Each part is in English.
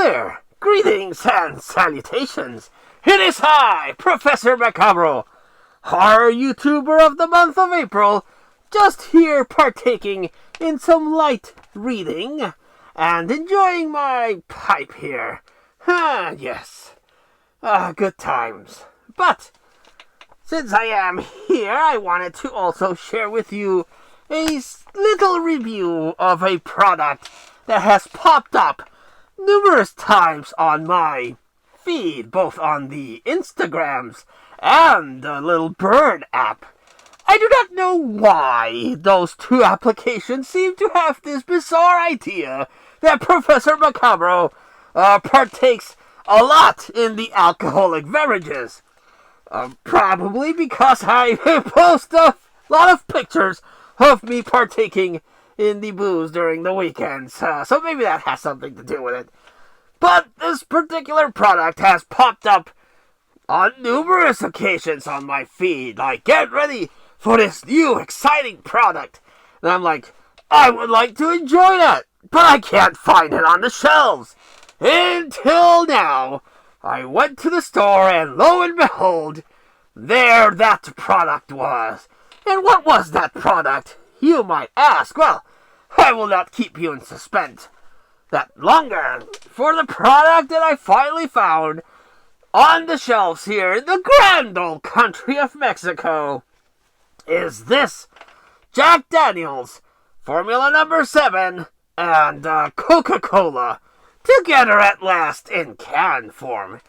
there! Greetings and salutations! It is I, Professor Macabro, horror YouTuber of the month of April, just here partaking in some light reading and enjoying my pipe here. Yes. Good times. But since I am here, I wanted to also share with you a little review of a product that has popped up numerous times on my feed, both on the Instagrams and the Little Bird app. I do not know why those two applications seem to have this bizarre idea that Professor Macabro partakes a lot in the alcoholic beverages. Probably because I post a lot of pictures of me partaking in the booze during the weekends. So maybe that has something to do with it. But this particular product has popped up on numerous occasions on my feed. Like, get ready for this new exciting product. And I'm like, I would like to enjoy that, but I can't find it on the shelves. Until now, I went to the store and lo and behold, there that product was. And what was that product, you might ask? Well, I will not keep you in suspense that longer, for the product that I finally found on the shelves here in the grand old country of Mexico is this Jack Daniel's Formula Number 7 and Coca-Cola together at last in can form.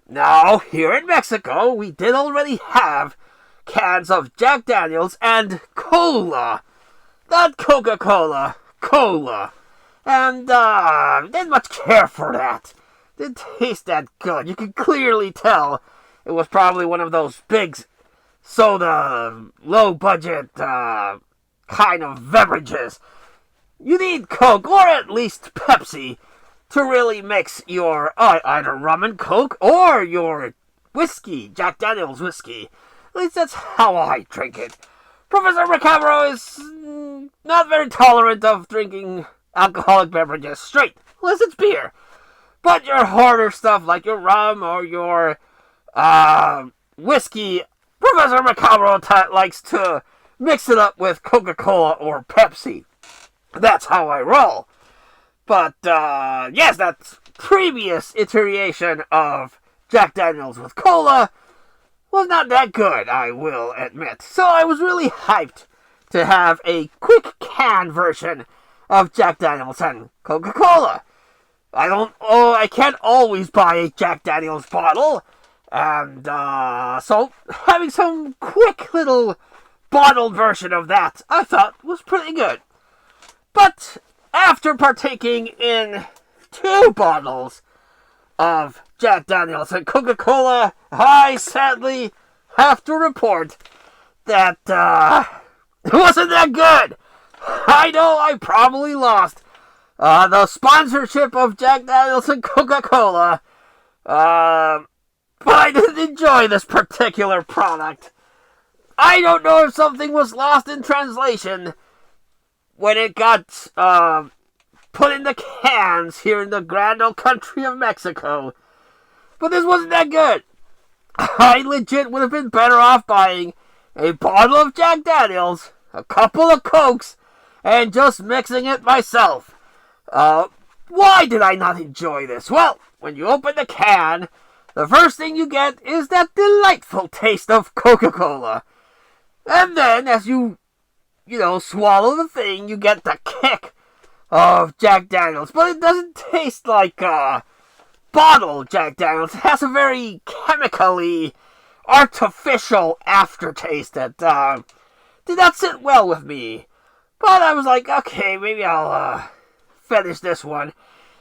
Now, here in Mexico, we did already have cans of Jack Daniel's and cola. Not Coca-Cola, cola. And, didn't much care for that. Didn't taste that good. You could clearly tell it was probably one of those big soda, low-budget, kind of beverages. You need Coke, or at least Pepsi, to really mix your either rum and Coke or your whiskey, Jack Daniel's whiskey. At least that's how I drink it. Professor Macabro is not very tolerant of drinking alcoholic beverages straight, unless it's beer. But your harder stuff like your rum or your whiskey, Professor Macabro likes to mix it up with Coca-Cola or Pepsi. That's how I roll. But, yes, that previous iteration of Jack Daniel's with cola was not that good, I will admit. So I was really hyped to have a quick can version of Jack Daniel's and Coca-Cola. I can't always buy a Jack Daniel's bottle. And, so having some quick little bottled version of that, I thought was pretty good. But after partaking in 2 bottles of Jack Daniel's and Coca-Cola, I sadly have to report that it wasn't that good. I know I probably lost the sponsorship of Jack Daniel's and Coca-Cola, but I didn't enjoy this particular product. I don't know if something was lost in translation when it got put in the cans here in the grand old country of Mexico. But this wasn't that good. I legit would have been better off buying a bottle of Jack Daniel's, a couple of Cokes, and just mixing it myself. Why did I not enjoy this? Well, when you open the can, the first thing you get is that delightful taste of Coca-Cola. And then, as you swallow the thing, you get the kick of Jack Daniel's. But it doesn't taste like bottled Jack Daniel's. It has a very chemically artificial aftertaste that did not sit well with me. But I was like, okay, maybe I'll finish this one.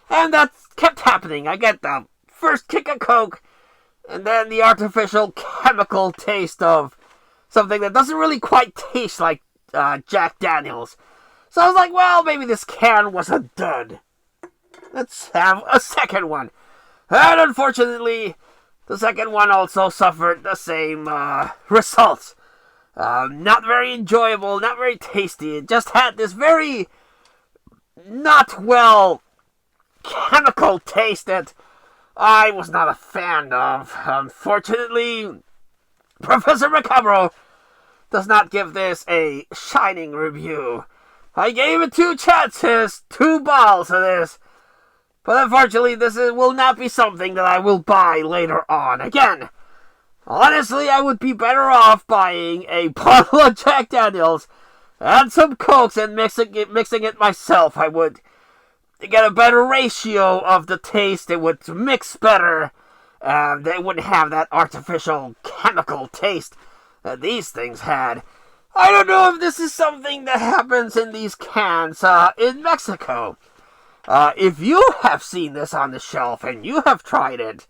And that kept happening. I get the first kick of Coke, and then the artificial chemical taste of something that doesn't really quite taste like Jack Daniel's. So I was like, well, maybe this can was a dud. Let's have a second one. And unfortunately, the second one also suffered the same results. Not very enjoyable, not very tasty. It just had this very not well chemical taste that I was not a fan of. Unfortunately, Professor Macabre does not give this a shining review. I gave it 2 chances, 2 balls of this, but unfortunately will not be something that I will buy later on. Again, honestly, I would be better off buying a bottle of Jack Daniels and some Cokes and mixing it myself. I would get a better ratio of the taste. It would mix better. They wouldn't have that artificial chemical taste that these things had. I don't know if this is something that happens in these cans in Mexico. If you have seen this on the shelf and you have tried it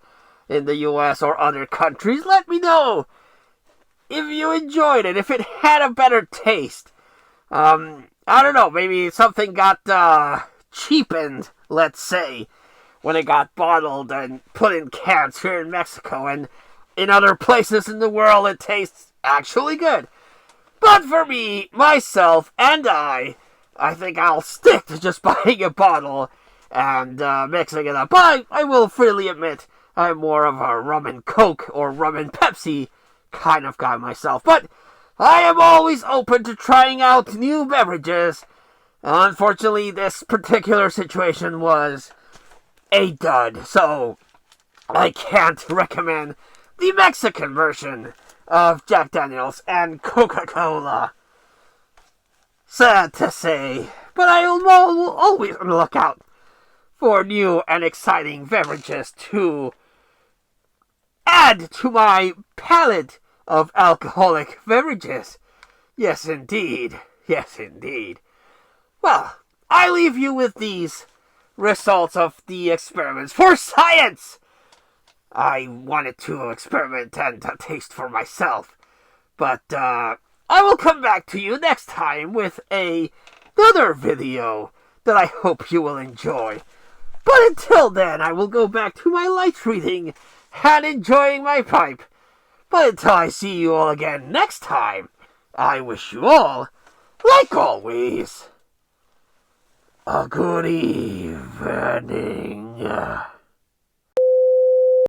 in the U.S. or other countries, let me know if you enjoyed it, if it had a better taste. I don't know, maybe something got cheapened, let's say, when it got bottled and put in cans here in Mexico, and in other places in the world it tastes actually good. But for me, myself, and I think I'll stick to just buying a bottle and mixing it up. But I will freely admit I'm more of a rum and Coke or rum and Pepsi kind of guy myself. But I am always open to trying out new beverages. Unfortunately, this particular situation was a dud, so I can't recommend the Mexican version of Jack Daniels and Coca-Cola. Sad to say, but I will always on the lookout for new and exciting beverages to add to my palette of alcoholic beverages. Yes, indeed. Yes, indeed. Well, I leave you with these results of the experiments for science. I wanted to experiment and taste for myself. But I will come back to you next time with another video that I hope you will enjoy. But until then, I will go back to my light reading and enjoying my pipe. But until I see you all again next time, I wish you all, like always, a good evening.